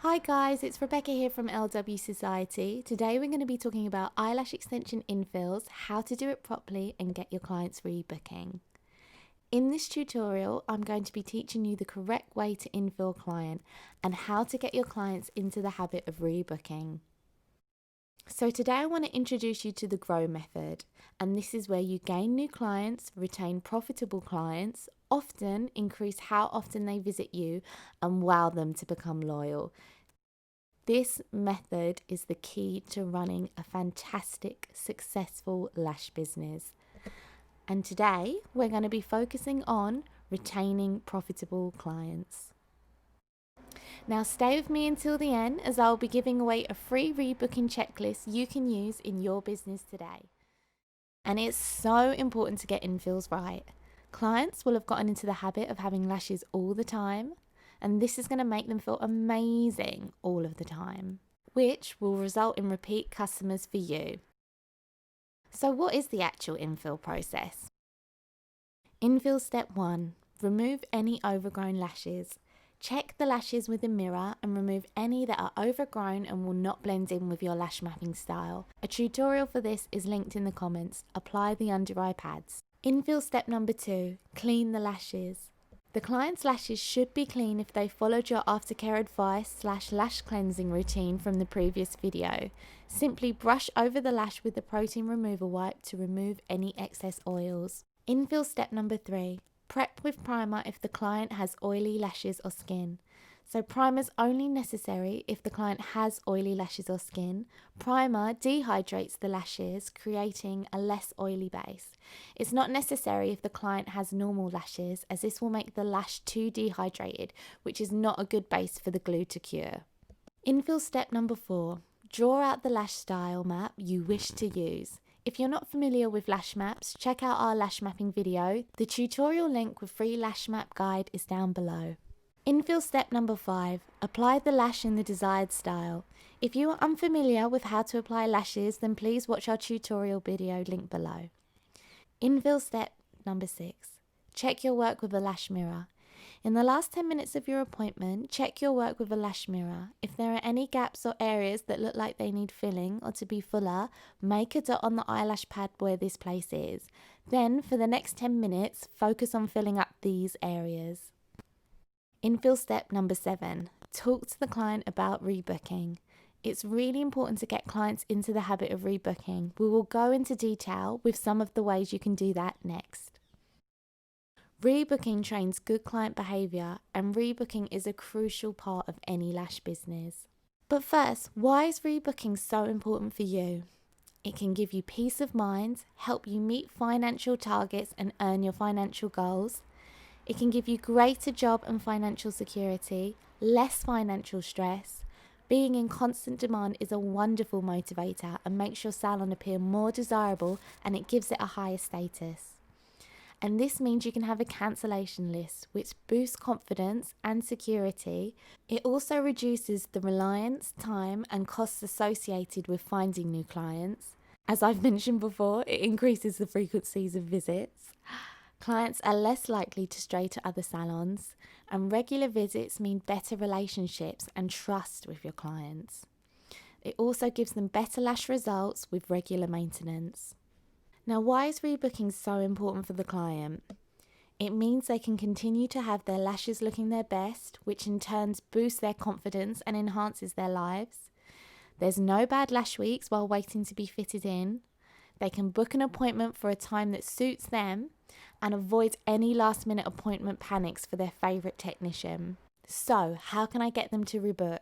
Hi guys, it's Rebecca here from LW Society. Today we're going to be talking about eyelash extension infills, how to do it properly and get your clients rebooking. In this tutorial, I'm going to be teaching you the correct way to infill a client and how to get your clients into the habit of rebooking. So today I want to introduce you to the GROW method, and this is where you gain new clients, retain profitable clients, often increase how often they visit you and wow them to become loyal. This method is the key to running a fantastic, successful lash business. And today we're going to be focusing on retaining profitable clients. Now stay with me until the end, as I'll be giving away a free rebooking checklist you can use in your business today. And it's so important to get infills right. Clients will have gotten into the habit of having lashes all the time, and this is going to make them feel amazing all of the time, which will result in repeat customers for you. So what is the actual infill process? Infill step 1, remove any overgrown lashes. Check the lashes with a mirror and remove any that are overgrown and will not blend in with your lash mapping style. A tutorial for this is linked in the comments. Apply the under eye pads. Infill step number 2, clean the lashes. The client's lashes should be clean if they followed your aftercare advice / lash cleansing routine from the previous video. Simply brush over the lash with the protein remover wipe to remove any excess oils. Infill step number 3. Prep with primer if the client has oily lashes or skin. So primer's only necessary if the client has oily lashes or skin. Primer dehydrates the lashes, creating a less oily base. It's not necessary if the client has normal lashes, as this will make the lash too dehydrated, which is not a good base for the glue to cure. Infill step number 4. Draw out the lash style map you wish to use. If you're not familiar with lash maps, check out our lash mapping video. The tutorial link with free lash map guide is down below. Infill step number 5. Apply the lash in the desired style. If you are unfamiliar with how to apply lashes, then please watch our tutorial video linked below. Infill step number 6. Check your work with a lash mirror. In the last 10 minutes of your appointment, check your work with a lash mirror. If there are any gaps or areas that look like they need filling or to be fuller, make a dot on the eyelash pad where this place is. Then, for the next 10 minutes, focus on filling up these areas. Infill step number 7. Talk to the client about rebooking. It's really important to get clients into the habit of rebooking. We will go into detail with some of the ways you can do that next. Rebooking trains good client behaviour, and rebooking is a crucial part of any lash business. But first, why is rebooking so important for you? It can give you peace of mind, help you meet financial targets and earn your financial goals. It can give you greater job and financial security, less financial stress. Being in constant demand is a wonderful motivator and makes your salon appear more desirable, and it gives it a higher status. And this means you can have a cancellation list, which boosts confidence and security. It also reduces the reliance, time and costs associated with finding new clients. As I've mentioned before, it increases the frequencies of visits. Clients are less likely to stray to other salons, and regular visits mean better relationships and trust with your clients. It also gives them better lash results with regular maintenance. Now, why is rebooking so important for the client? It means they can continue to have their lashes looking their best, which in turn boosts their confidence and enhances their lives. There's no bad lash weeks while waiting to be fitted in. They can book an appointment for a time that suits them and avoid any last minute appointment panics for their favourite technician. So, how can I get them to rebook?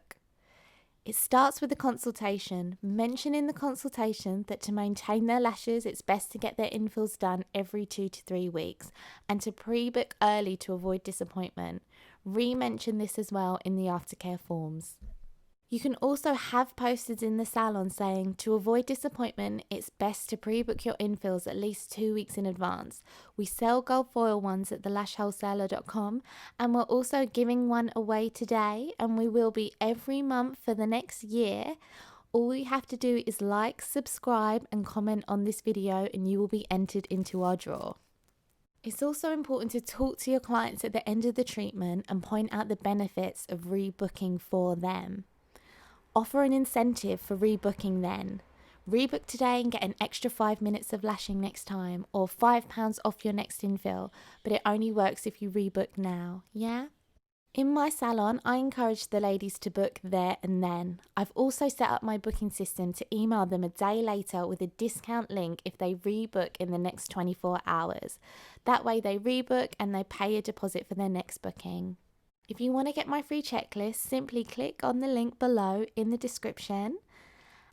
It starts with a consultation. Mention in the consultation that to maintain their lashes, it's best to get their infills done every 2 to 3 weeks and to pre-book early to avoid disappointment. Re-mention this as well in the aftercare forms. You can also have posters in the salon saying, to avoid disappointment, it's best to pre-book your infills at least 2 weeks in advance. We sell gold foil ones at thelashwholesaler.com, and we're also giving one away today, and we will be every month for the next year. All you have to do is like, subscribe and comment on this video, and you will be entered into our draw. It's also important to talk to your clients at the end of the treatment and point out the benefits of rebooking for them. Offer an incentive for rebooking then. Rebook today and get an extra 5 minutes of lashing next time, or £5 off your next infill, but it only works if you rebook now, yeah? In my salon, I encourage the ladies to book there and then. I've also set up my booking system to email them a day later with a discount link if they rebook in the next 24 hours. That way they rebook and they pay a deposit for their next booking. If you want to get my free checklist, simply click on the link below in the description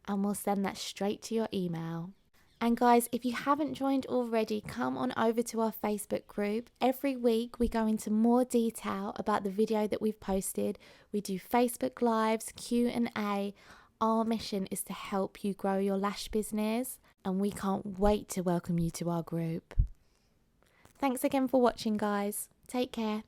and we'll send that straight to your email. And guys, if you haven't joined already, come on over to our Facebook group. Every week we go into more detail about the video that we've posted. We do Facebook Lives, Q&A. Our mission is to help you grow your lash business, and we can't wait to welcome you to our group. Thanks again for watching, guys. Take care.